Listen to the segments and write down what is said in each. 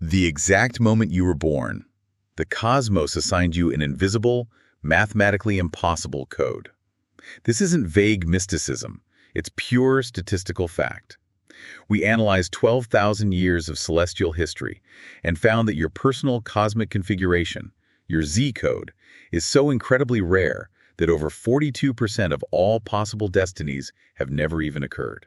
The exact moment you were born, the cosmos assigned you an invisible, mathematically impossible code. This isn't vague mysticism. It's pure statistical fact. We analyzed 12,000 years of celestial history and found that your personal cosmic configuration, your Z code, is so incredibly rare that over 42% of all possible destinies have never even occurred.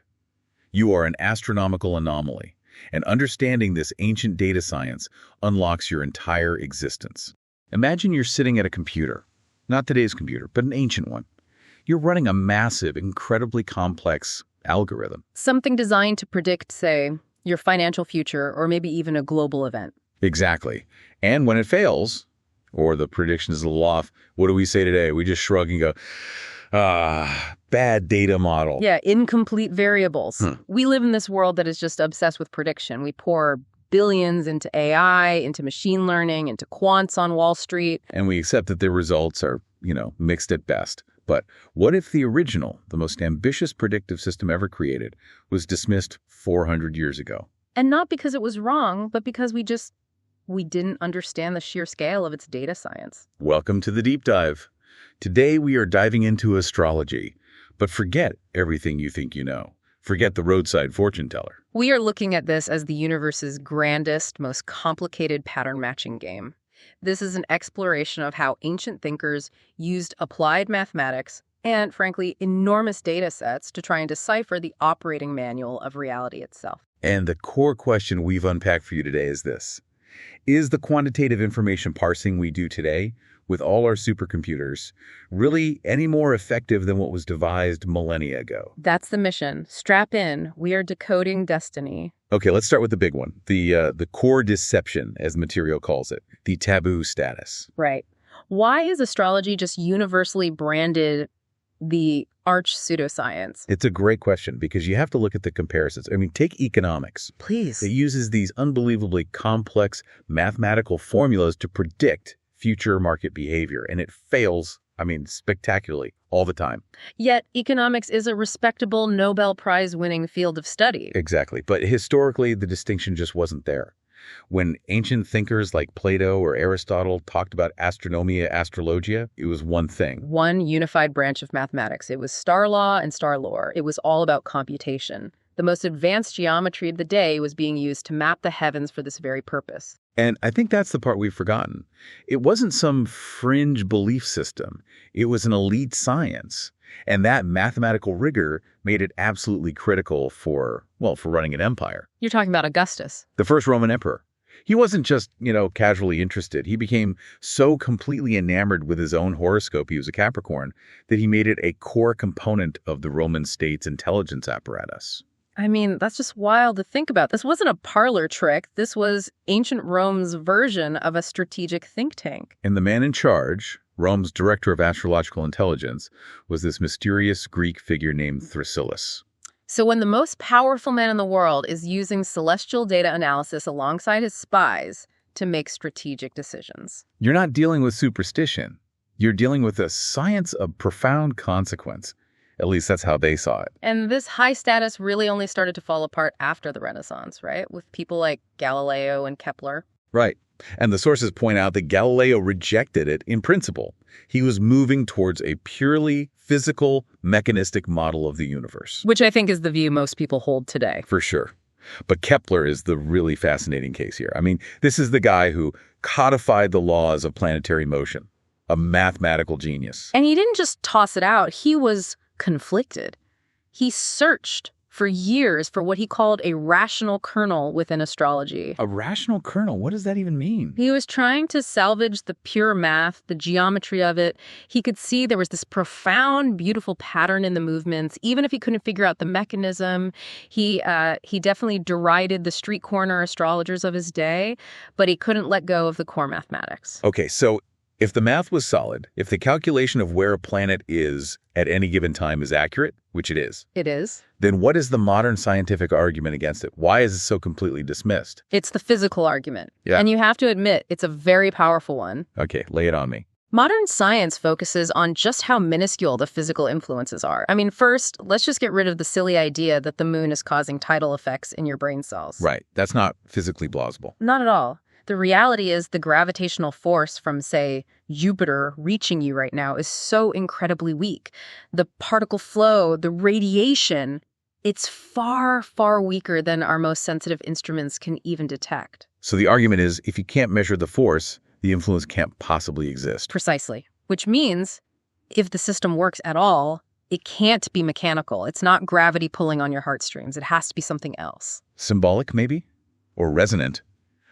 You are an astronomical anomaly, and understanding this ancient data science unlocks your entire existence. Imagine you're sitting at a computer, not today's computer, but an ancient one. You're running a massive, incredibly complex algorithm. Something designed to predict, say, your financial future or maybe even a global event. Exactly. And when it fails, or the prediction is a little off, what do we say today? We just shrug and go, bad data model. Yeah, incomplete variables. We live in this world that is just obsessed with prediction. We pour billions into AI, into machine learning, into quants on Wall Street. And we accept that the results are, mixed at best. But what if the original, the most ambitious predictive system ever created, was dismissed 400 years ago? And not because it was wrong, but because we didn't understand the sheer scale of its data science. Welcome to the deep dive. Today we are diving into astrology, but forget everything you think you know. Forget the roadside fortune teller. We are looking at this as the universe's grandest, most complicated pattern matching game. This is an exploration of how ancient thinkers used applied mathematics and, frankly, enormous data sets to try and decipher the operating manual of reality itself. And the core question we've unpacked for you today is this. Is the quantitative information parsing we do today, with all our supercomputers, really any more effective than what was devised millennia ago? That's the mission. Strap in. We are decoding destiny. Okay, let's start with the big one, the core deception, as the material calls it, the taboo status. Right. Why is astrology just universally branded the arch pseudoscience? It's a great question because you have to look at the comparisons. I mean, take economics. Please. It uses these unbelievably complex mathematical formulas to predict future market behavior, and it fails, spectacularly all the time. Yet economics is a respectable Nobel Prize-winning field of study. Exactly. But historically, the distinction just wasn't there. When ancient thinkers like Plato or Aristotle talked about astronomia, astrologia, it was one thing. One unified branch of mathematics. It was star law and star lore. It was all about computation. The most advanced geometry of the day was being used to map the heavens for this very purpose. And I think that's the part we've forgotten. It wasn't some fringe belief system. It was an elite science. And that mathematical rigor made it absolutely critical for running an empire. You're talking about Augustus. The first Roman emperor. He wasn't just, casually interested. He became so completely enamored with his own horoscope, he was a Capricorn, that he made it a core component of the Roman state's intelligence apparatus. That's just wild to think about. This wasn't a parlor trick. This was ancient Rome's version of a strategic think tank. And the man in charge, Rome's director of astrological intelligence, was this mysterious Greek figure named Thrasyllus. So when the most powerful man in the world is using celestial data analysis alongside his spies to make strategic decisions. You're not dealing with superstition. You're dealing with a science of profound consequence. At least that's how they saw it. And this high status really only started to fall apart after the Renaissance, right? With people like Galileo and Kepler. Right. And the sources point out that Galileo rejected it in principle. He was moving towards a purely physical, mechanistic model of the universe. Which I think is the view most people hold today. For sure. But Kepler is the really fascinating case here. This is the guy who codified the laws of planetary motion, a mathematical genius. And he didn't just toss it out. He was conflicted. He searched for years for what he called a rational kernel within astrology. A rational kernel? What does that even mean? He was trying to salvage the pure math, the geometry of it. He could see there was this profound, beautiful pattern in the movements. Even if he couldn't figure out the mechanism, he definitely derided the street corner astrologers of his day, but he couldn't let go of the core mathematics. Okay, so if the math was solid, if the calculation of where a planet is at any given time is accurate, which it is, then what is the modern scientific argument against it? Why is it so completely dismissed? It's the physical argument. Yeah. And you have to admit, it's a very powerful one. Okay, lay it on me. Modern science focuses on just how minuscule the physical influences are. I mean, first, let's just get rid of the silly idea that the moon is causing tidal effects in your brain cells. Right. That's not physically plausible. Not at all. The reality is the gravitational force from, say, Jupiter reaching you right now is so incredibly weak. The particle flow, the radiation, it's far, far weaker than our most sensitive instruments can even detect. So the argument is, if you can't measure the force, the influence can't possibly exist. Precisely. Which means, if the system works at all, it can't be mechanical. It's not gravity pulling on your heartstrings. It has to be something else. Symbolic, maybe? Or resonant?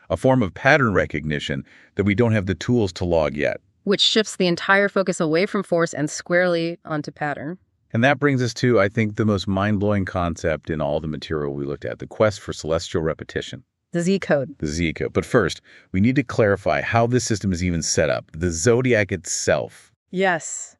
A form of pattern recognition that we don't have the tools to log yet. Which shifts the entire focus away from force and squarely onto pattern. And that brings us to, I think, the most mind-blowing concept in all the material we looked at, the quest for celestial repetition. The Z code. The Z code. But first, we need to clarify how this system is even set up, the zodiac itself. Yes.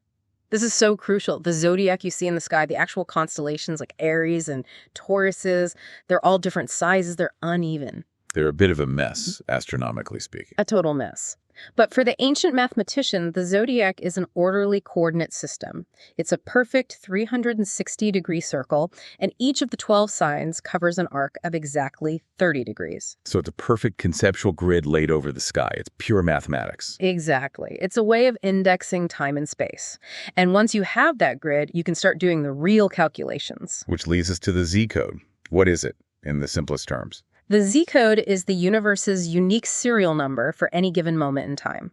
This is so crucial. The zodiac you see in the sky, the actual constellations like Aries and Tauruses, they're all different sizes. They're uneven. They're a bit of a mess, astronomically speaking. A total mess. But for the ancient mathematician, the zodiac is an orderly coordinate system. It's a perfect 360-degree circle, and each of the 12 signs covers an arc of exactly 30 degrees. So it's a perfect conceptual grid laid over the sky. It's pure mathematics. Exactly. It's a way of indexing time and space. And once you have that grid, you can start doing the real calculations. Which leads us to the Z code. What is it, in the simplest terms? The Z code is the universe's unique serial number for any given moment in time.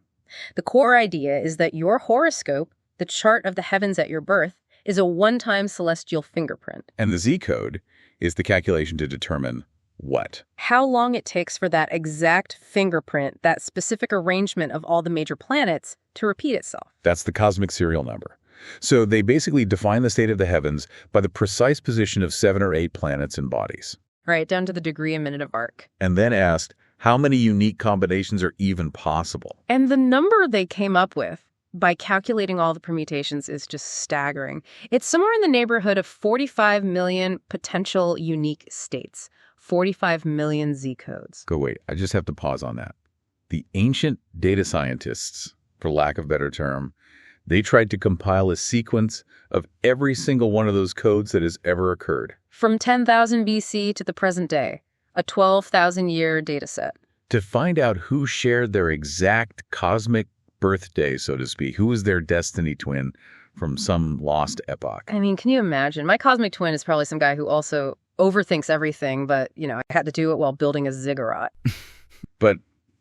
The core idea is that your horoscope, the chart of the heavens at your birth, is a one-time celestial fingerprint. And the Z code is the calculation to determine what? How long it takes for that exact fingerprint, that specific arrangement of all the major planets, to repeat itself. That's the cosmic serial number. So they basically define the state of the heavens by the precise position of 7 or 8 planets and bodies. Right, down to the degree and minute of arc. And then asked, how many unique combinations are even possible? And the number they came up with, by calculating all the permutations, is just staggering. It's somewhere in the neighborhood of 45 million potential unique states. 45 million Z codes. Go wait, I just have to pause on that. The ancient data scientists, for lack of a better term, they tried to compile a sequence of every single one of those codes that has ever occurred. From 10,000 BC to the present day, a 12,000-year data set. To find out who shared their exact cosmic birthday, so to speak, who was their destiny twin from some lost epoch. I mean, can you imagine? My cosmic twin is probably some guy who also overthinks everything, but, I had to do it while building a ziggurat. But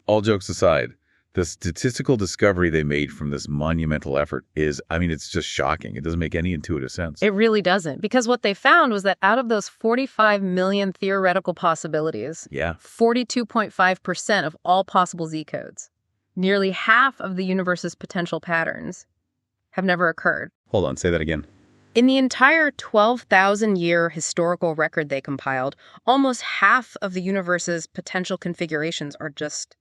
all jokes aside, the statistical discovery they made from this monumental effort is, it's just shocking. It doesn't make any intuitive sense. It really doesn't, because what they found was that out of those 45 million theoretical possibilities, 42.5% of all possible Z codes, nearly half of the universe's potential patterns, have never occurred. Hold on, say that again. In the entire 12,000-year historical record they compiled, almost half of the universe's potential configurations are just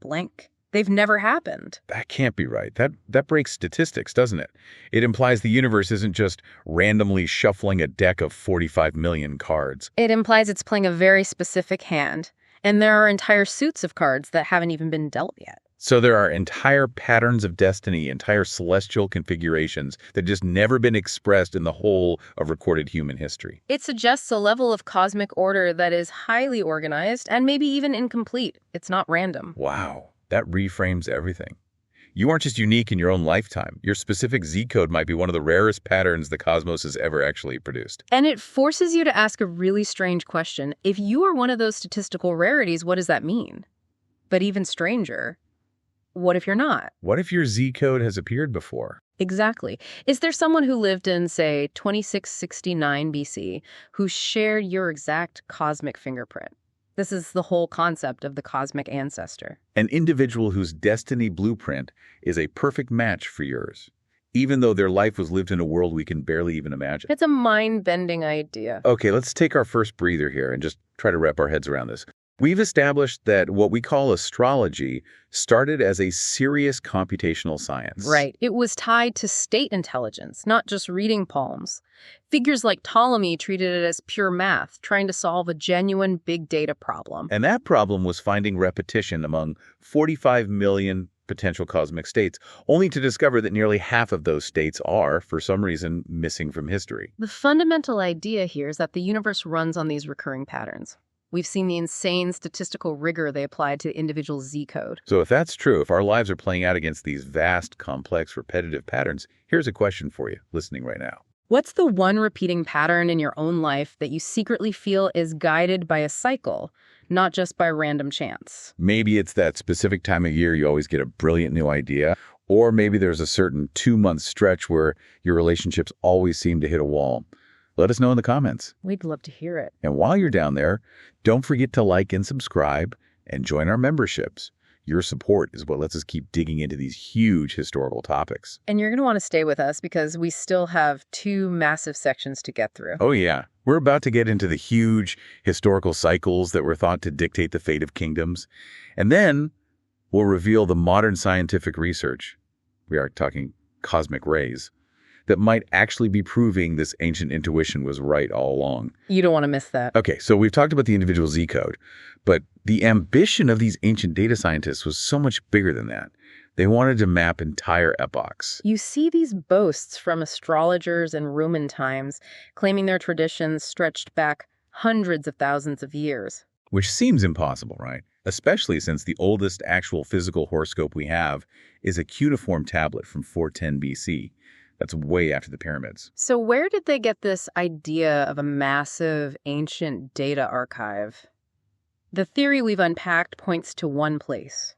blank. They've never happened. That can't be right. That breaks statistics, doesn't it? It implies the universe isn't just randomly shuffling a deck of 45 million cards. It implies it's playing a very specific hand, and there are entire suits of cards that haven't even been dealt yet. So there are entire patterns of destiny, entire celestial configurations that just never been expressed in the whole of recorded human history. It suggests a level of cosmic order that is highly organized and maybe even incomplete. It's not random. Wow. That reframes everything. You aren't just unique in your own lifetime. Your specific Z code might be one of the rarest patterns the cosmos has ever actually produced. And it forces you to ask a really strange question. If you are one of those statistical rarities, what does that mean? But even stranger, what if you're not? What if your Z code has appeared before? Exactly. Is there someone who lived in, say, 2669 BC who shared your exact cosmic fingerprint? This is the whole concept of the cosmic ancestor. An individual whose destiny blueprint is a perfect match for yours, even though their life was lived in a world we can barely even imagine. It's a mind-bending idea. Okay, let's take our first breather here and just try to wrap our heads around this. We've established that what we call astrology started as a serious computational science. Right. It was tied to state intelligence, not just reading palms. Figures like Ptolemy treated it as pure math, trying to solve a genuine big data problem. And that problem was finding repetition among 45 million potential cosmic states, only to discover that nearly half of those states are, for some reason, missing from history. The fundamental idea here is that the universe runs on these recurring patterns. We've seen the insane statistical rigor they applied to the individual Z code. So if that's true, if our lives are playing out against these vast, complex, repetitive patterns, here's a question for you, listening right now. What's the one repeating pattern in your own life that you secretly feel is guided by a cycle, not just by random chance? Maybe it's that specific time of year you always get a brilliant new idea, or maybe there's a certain 2-month stretch where your relationships always seem to hit a wall. Let us know in the comments. We'd love to hear it. And while you're down there, don't forget to like and subscribe and join our memberships. Your support is what lets us keep digging into these huge historical topics. And you're going to want to stay with us because we still have 2 massive sections to get through. Oh yeah, we're about to get into the huge historical cycles that were thought to dictate the fate of kingdoms. And then we'll reveal the modern scientific research, we are talking cosmic rays, that might actually be proving this ancient intuition was right all along. You don't want to miss that. Okay, so we've talked about the individual Z code, but the ambition of these ancient data scientists was so much bigger than that. They wanted to map entire epochs. You see these boasts from astrologers in Roman times claiming their traditions stretched back hundreds of thousands of years. Which seems impossible, right? Especially since the oldest actual physical horoscope we have is a cuneiform tablet from 410 BC. That's way after the pyramids. So where did they get this idea of a massive ancient data archive? The theory we've unpacked points to one place: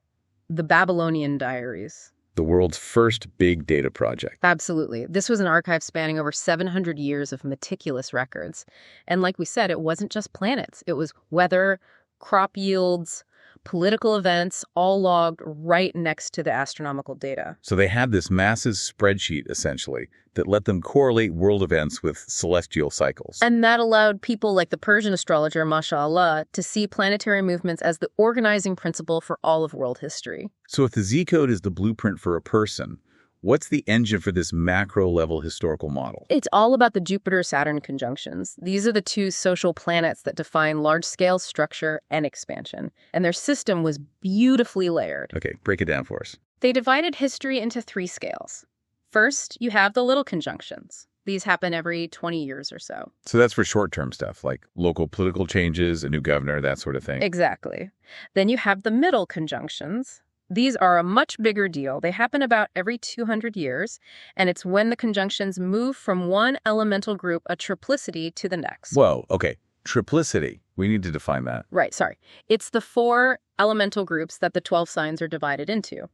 the Babylonian diaries. The world's first big data project. Absolutely. This was an archive spanning over 700 years of meticulous records. And like we said, it wasn't just planets. It was weather, crop yields, political events, all logged right next to the astronomical data. So they had this massive spreadsheet, essentially, that let them correlate world events with celestial cycles. And that allowed people like the Persian astrologer, mashallah, to see planetary movements as the organizing principle for all of world history. So if the Z code is the blueprint for a person, what's the engine for this macro-level historical model? It's all about the Jupiter-Saturn conjunctions. These are the 2 social planets that define large-scale structure and expansion. And their system was beautifully layered. Okay, break it down for us. They divided history into 3 scales. First, you have the little conjunctions. These happen every 20 years or so. So that's for short-term stuff, like local political changes, a new governor, that sort of thing. Exactly. Then you have the middle conjunctions. These are a much bigger deal. They happen about every 200 years, and it's when the conjunctions move from one elemental group, a triplicity, to the next. Whoa, okay. Triplicity. We need to define that. Right, sorry. It's the 4 elemental groups that the 12 signs are divided into.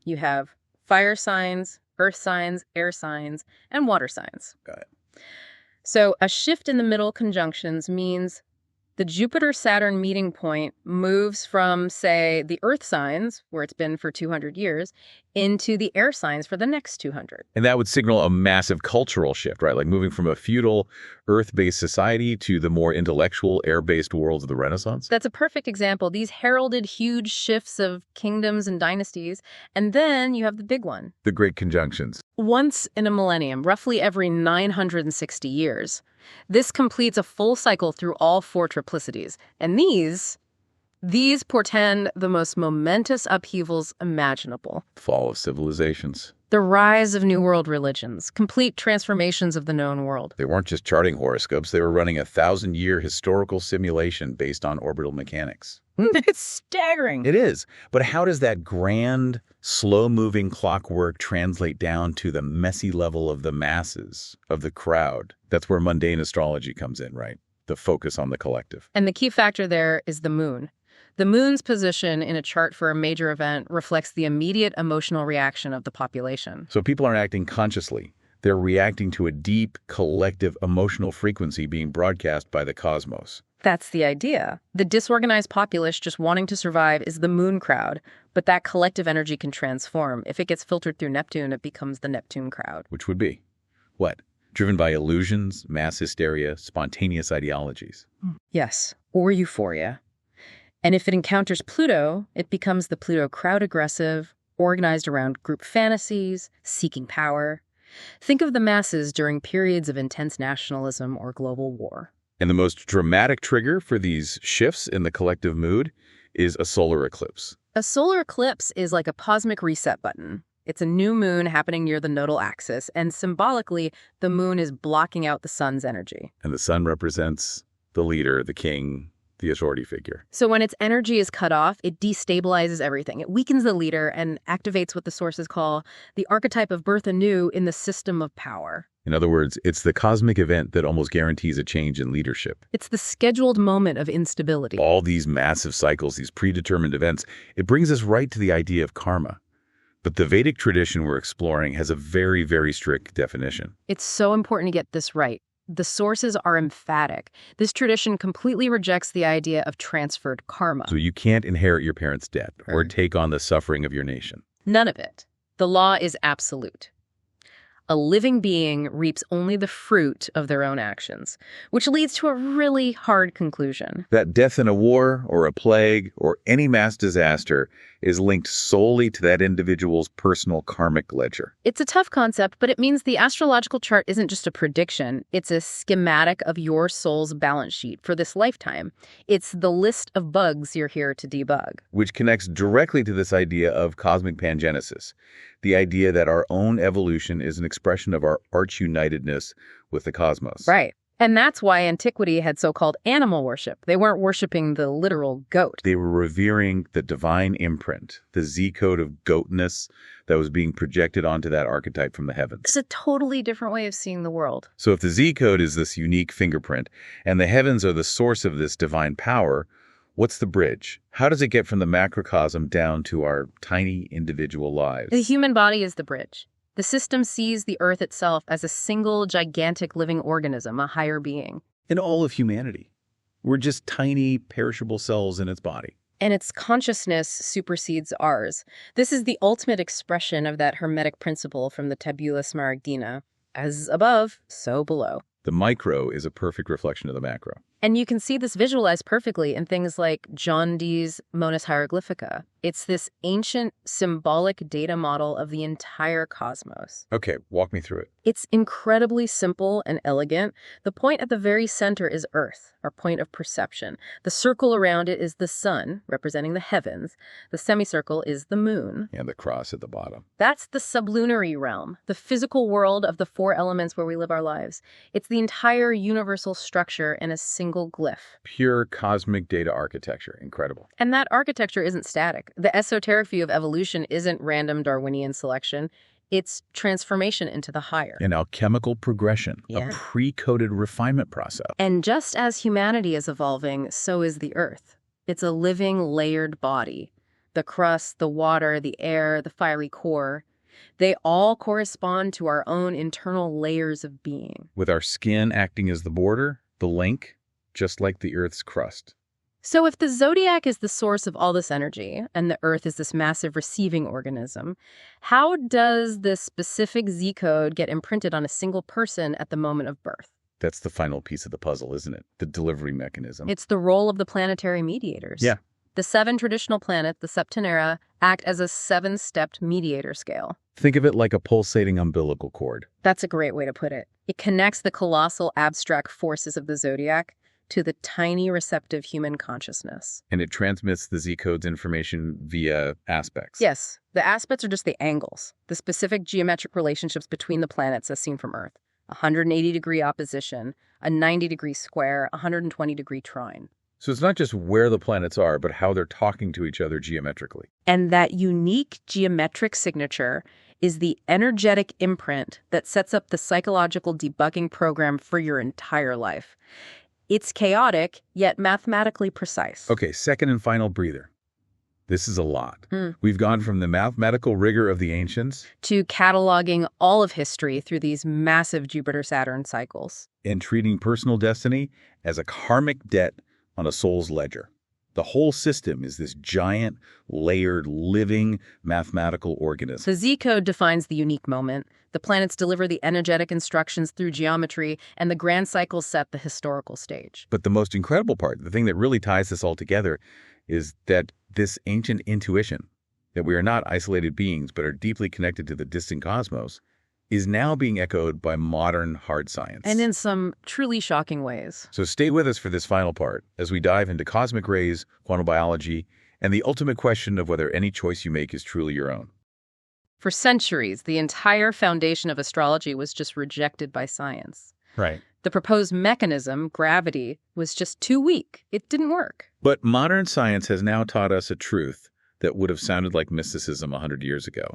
You have fire signs, earth signs, air signs, and water signs. Got it. So a shift in the middle conjunctions means the Jupiter-Saturn meeting point moves from, say, the earth signs, where it's been for 200 years, into the air signs for the next 200. And that would signal a massive cultural shift, right? Like moving from a feudal, earth-based society to the more intellectual, air-based worlds of the Renaissance? That's a perfect example. These heralded huge shifts of kingdoms and dynasties. And then you have the big one. The Great Conjunctions. Once in a millennium, roughly every 960 years. This completes a full cycle through all 4 triplicities. And these portend the most momentous upheavals imaginable. Fall of civilizations. The rise of New World religions, complete transformations of the known world. They weren't just charting horoscopes, they were running a 1,000-year historical simulation based on orbital mechanics. It's staggering. It is. But how does that grand, slow-moving clockwork translate down to the messy level of the masses, of the crowd? That's where mundane astrology comes in, right? The focus on the collective. And the key factor there is the moon. The moon's position in a chart for a major event reflects the immediate emotional reaction of the population. So people aren't acting consciously. They're reacting to a deep, collective emotional frequency being broadcast by the cosmos. That's the idea. The disorganized populace just wanting to survive is the moon crowd, but that collective energy can transform. If it gets filtered through Neptune, it becomes the Neptune crowd. Which would be what? Driven by illusions, mass hysteria, spontaneous ideologies. Yes, or euphoria. And if it encounters Pluto, it becomes the Pluto crowd aggressive, organized around group fantasies, seeking power. Think of the masses during periods of intense nationalism or global war. And the most dramatic trigger for these shifts in the collective mood is a solar eclipse. A solar eclipse is like a cosmic reset button. It's a new moon happening near the nodal axis, and symbolically, the moon is blocking out the sun's energy. And the sun represents the leader, the king, the authority figure. So when its energy is cut off, it destabilizes everything. It weakens the leader and activates what the sources call the archetype of birth anew in the system of power. In other words, it's the cosmic event that almost guarantees a change in leadership. It's the scheduled moment of instability. All these massive cycles, these predetermined events, it brings us right to the idea of karma. But the Vedic tradition we're exploring has a very, very strict definition. It's so important to get this right. The sources are emphatic. This tradition completely rejects the idea of transferred karma. So you can't inherit your parents' debt or take on the suffering of your nation. None of it. The law is absolute. A living being reaps only the fruit of their own actions, which leads to a really hard conclusion. That death in a war or a plague or any mass disaster is linked solely to that individual's personal karmic ledger. It's a tough concept, but it means the astrological chart isn't just a prediction. It's a schematic of your soul's balance sheet for this lifetime. It's the list of bugs you're here to debug. Which connects directly to this idea of cosmic pangenesis, the idea that our own evolution is an expression of our arch-unitedness with the cosmos. Right. And that's why antiquity had so-called animal worship. They weren't worshiping the literal goat. They were revering the divine imprint, the Z-code of goatness that was being projected onto that archetype from the heavens. It's a totally different way of seeing the world. So if the Z-code is this unique fingerprint, and the heavens are the source of this divine power, what's the bridge? How does it get from the macrocosm down to our tiny individual lives? The human body is the bridge. The system sees the Earth itself as a single, gigantic living organism, a higher being. In all of humanity. We're just tiny, perishable cells in its body. And its consciousness supersedes ours. This is the ultimate expression of that Hermetic principle from the Tabula Smaragdina. As above, so below. The micro is a perfect reflection of the macro. And you can see this visualized perfectly in things like John Dee's Monas Hieroglyphica. It's this ancient symbolic data model of the entire cosmos. Okay, walk me through it. It's incredibly simple and elegant. The point at the very center is Earth, our point of perception. The circle around it is the sun, representing the heavens. The semicircle is the moon. And the cross at the bottom. That's the sublunary realm, the physical world of the four elements where we live our lives. It's the entire universal structure in a single glyph. Pure cosmic data architecture. Incredible. And that architecture isn't static. The esoteric view of evolution isn't random Darwinian selection. It's transformation into the higher. An alchemical progression, Yeah. a pre-coded refinement process. And just as humanity is evolving, so is the Earth. It's a living, layered body. The crust, the water, the air, the fiery core, they all correspond to our own internal layers of being. With our skin acting as the border, the link, just like the Earth's crust. So if the zodiac is the source of all this energy, and the Earth is this massive receiving organism, how does this specific Z-code get imprinted on a single person at the moment of birth? That's the final piece of the puzzle, isn't it? The delivery mechanism. It's the role of the planetary mediators. Yeah. The 7 traditional planets, the septenera, act as a 7-stepped mediator scale. Think of it like a pulsating umbilical cord. That's a great way to put it. It connects the colossal abstract forces of the zodiac to the tiny receptive human consciousness. And it transmits the Z-code's information via aspects. Yes, the aspects are just the angles, the specific geometric relationships between the planets as seen from Earth. 180-degree opposition, a 90-degree square, 120-degree trine. So it's not just where the planets are, but how they're talking to each other geometrically. And that unique geometric signature is the energetic imprint that sets up the psychological debugging program for your entire life. It's chaotic, yet mathematically precise. Okay, second and final breather. This is a lot. We've gone from the mathematical rigor of the ancients to cataloging all of history through these massive Jupiter-Saturn cycles. and treating personal destiny as a karmic debt on a soul's ledger. The whole system is this giant, layered, living mathematical organism. The Z-code defines the unique moment. The planets deliver the energetic instructions through geometry, and the grand cycles set the historical stage. But the most incredible part, the thing that really ties this all together, is that this ancient intuition, that we are not isolated beings but are deeply connected to the distant cosmos, is now being echoed by modern hard science. And in some truly shocking ways. So stay with us for this final part as we dive into cosmic rays, quantum biology, and the ultimate question of whether any choice you make is truly your own. For centuries, the entire foundation of astrology was just rejected by science. Right. The proposed mechanism, gravity, was just too weak. It didn't work. But modern science has now taught us a truth that would have sounded like mysticism 100 years ago.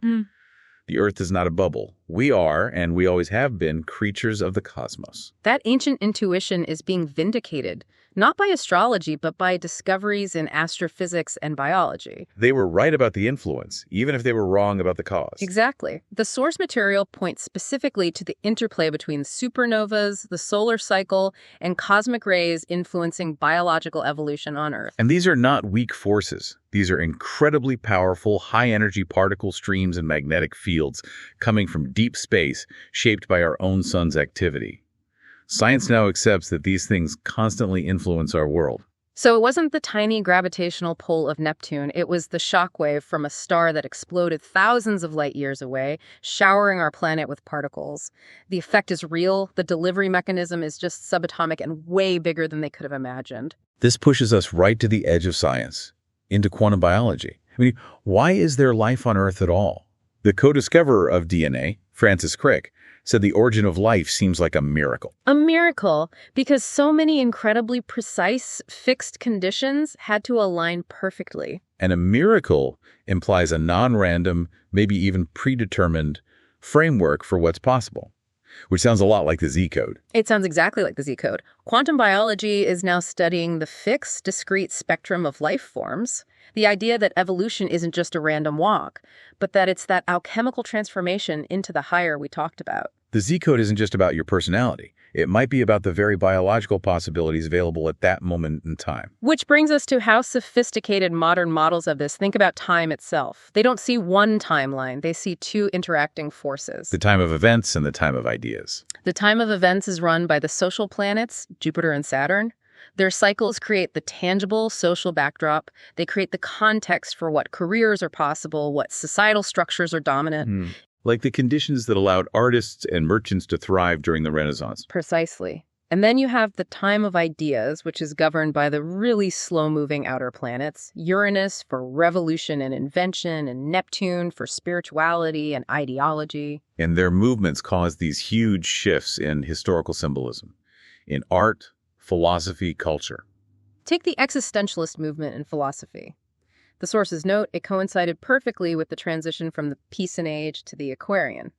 The Earth is not a bubble. We are, and we always have been, creatures of the cosmos. That ancient intuition is being vindicated, not by astrology, but by discoveries in astrophysics and biology. They were right about the influence, even if they were wrong about the cause. Exactly. The source material points specifically to the interplay between supernovas, the solar cycle, and cosmic rays influencing biological evolution on Earth. And these are not weak forces. These are incredibly powerful, high-energy particle streams and magnetic fields coming from deep space, shaped by our own sun's activity. Science now accepts that these things constantly influence our world. So it wasn't the tiny gravitational pull of Neptune, it was the shockwave from a star that exploded thousands of light years away, showering our planet with particles. The effect is real, the delivery mechanism is just subatomic and way bigger than they could have imagined. This pushes us right to the edge of science, into quantum biology. I mean, why is there life on Earth at all? The co-discoverer of DNA, Francis Crick, said the origin of life seems like a miracle. A miracle, because so many incredibly precise, fixed conditions had to align perfectly. And a miracle implies a non-random, maybe even predetermined framework for what's possible, which sounds a lot like the Z code. It sounds exactly like the Z code. Quantum biology is now studying the fixed, discrete spectrum of life forms. The idea that evolution isn't just a random walk, but that it's that alchemical transformation into the higher we talked about. The Z code isn't just about your personality. It might be about the very biological possibilities available at that moment in time. Which brings us to how sophisticated modern models of this think about time itself. They don't see one timeline, they see two interacting forces. The time of events and the time of ideas. The time of events is run by the social planets, Jupiter and Saturn. Their cycles create the tangible social backdrop. They create the context for what careers are possible, what societal structures are dominant. Like the conditions that allowed artists and merchants to thrive during the Renaissance. Precisely. And then you have the time of ideas, which is governed by the really slow-moving outer planets. Uranus for revolution and invention, and Neptune for spirituality and ideology. And their movements caused these huge shifts in historical symbolism, in art, philosophy, culture. Take the existentialist movement in philosophy. The sources note it coincided perfectly with the transition from the Piscean Age to the Aquarian,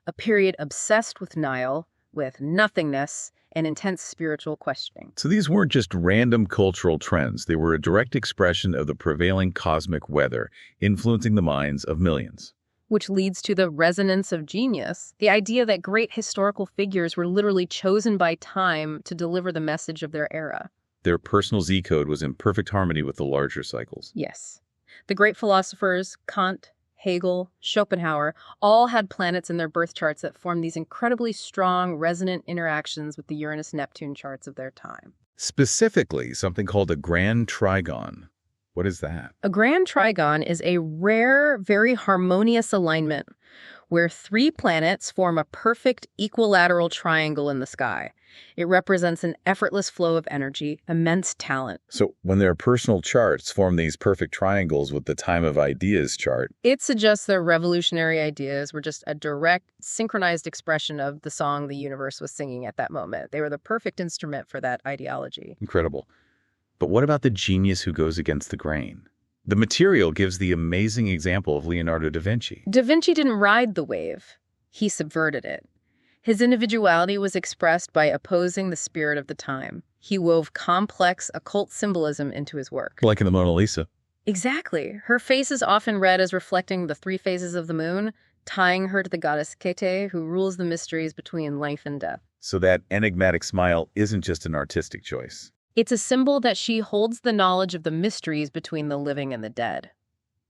a period obsessed with Nile, with nothingness, and intense spiritual questioning. So these weren't just random cultural trends. They were a direct expression of the prevailing cosmic weather, influencing the minds of millions. Which leads to the resonance of genius, the idea that great historical figures were literally chosen by time to deliver the message of their era. Their personal Z code was in perfect harmony with the larger cycles. Yes. The great philosophers, Kant, Hegel, Schopenhauer, all had planets in their birth charts that formed these incredibly strong, resonant interactions with the Uranus-Neptune charts of their time. Specifically, something called a grand trigon. What is that? A grand trigon is a rare, very harmonious alignment where three planets form a perfect equilateral triangle in the sky. It represents an effortless flow of energy, immense talent. So when their personal charts form these perfect triangles with the time of ideas chart, it suggests their revolutionary ideas were just a direct, synchronized expression of the song the universe was singing at that moment. They were the perfect instrument for that ideology. Incredible. But what about the genius who goes against the grain? The material gives the amazing example of Leonardo da Vinci. Da Vinci didn't ride the wave. He subverted it. His individuality was expressed by opposing the spirit of the time. He wove complex occult symbolism into his work. Like in the Mona Lisa. Exactly. Her face is often read as reflecting the three phases of the moon, tying her to the goddess Kete, who rules the mysteries between life and death. So that enigmatic smile isn't just an artistic choice. It's a symbol that she holds the knowledge of the mysteries between the living and the dead.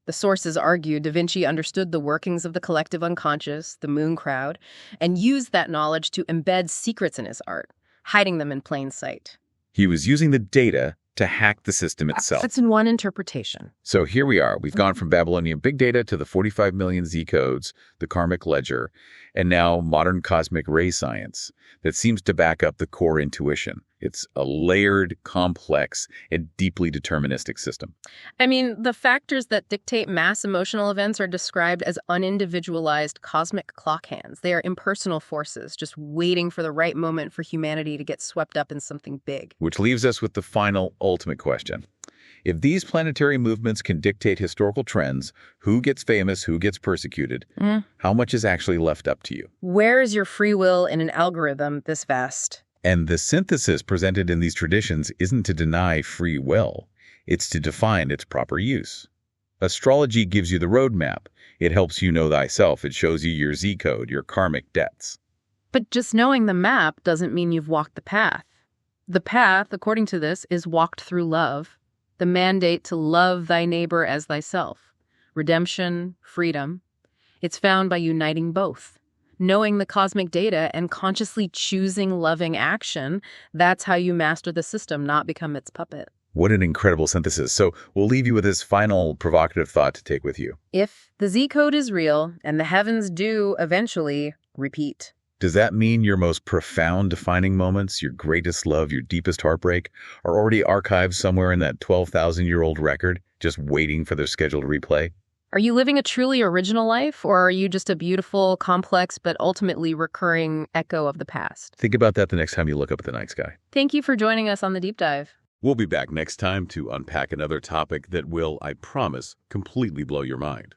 The sources argue Da Vinci understood the workings of the collective unconscious, the moon crowd, and used that knowledge to embed secrets in his art, hiding them in plain sight. He was using the data to hack the system itself. That's in one interpretation. So here we are. We've gone from Babylonian big data to the 45 million Z codes, the karmic ledger, and now modern cosmic ray science that seems to back up the core intuition. It's a layered, complex, and deeply deterministic system. I mean, the factors that dictate mass emotional events are described as unindividualized cosmic clock hands. They are impersonal forces, just waiting for the right moment for humanity to get swept up in something big. Which leaves us with the final, ultimate question. If these planetary movements can dictate historical trends, who gets famous, who gets persecuted, how much is actually left up to you? Where is your free will in an algorithm this vast? And the synthesis presented in these traditions isn't to deny free will, it's to define its proper use. Astrology gives you the roadmap. It helps you know thyself. It shows you your Z code, your karmic debts. But just knowing the map doesn't mean you've walked the path. The path, according to this, is walked through love, the mandate to love thy neighbor as thyself, redemption, freedom. It's found by uniting both. Knowing the cosmic data and consciously choosing loving action, that's how you master the system, not become its puppet. What an incredible synthesis. So we'll leave you with this final provocative thought to take with you. If the Z code is real and the heavens do eventually repeat. Does that mean your most profound defining moments, your greatest love, your deepest heartbreak, are already archived somewhere in that 12,000-year-old record, just waiting for their scheduled replay? Are you living a truly original life, or are you just a beautiful, complex, but ultimately recurring echo of the past? Think about that the next time you look up at the night sky. Thank you for joining us on The Deep Dive. We'll be back next time to unpack another topic that will, I promise, completely blow your mind.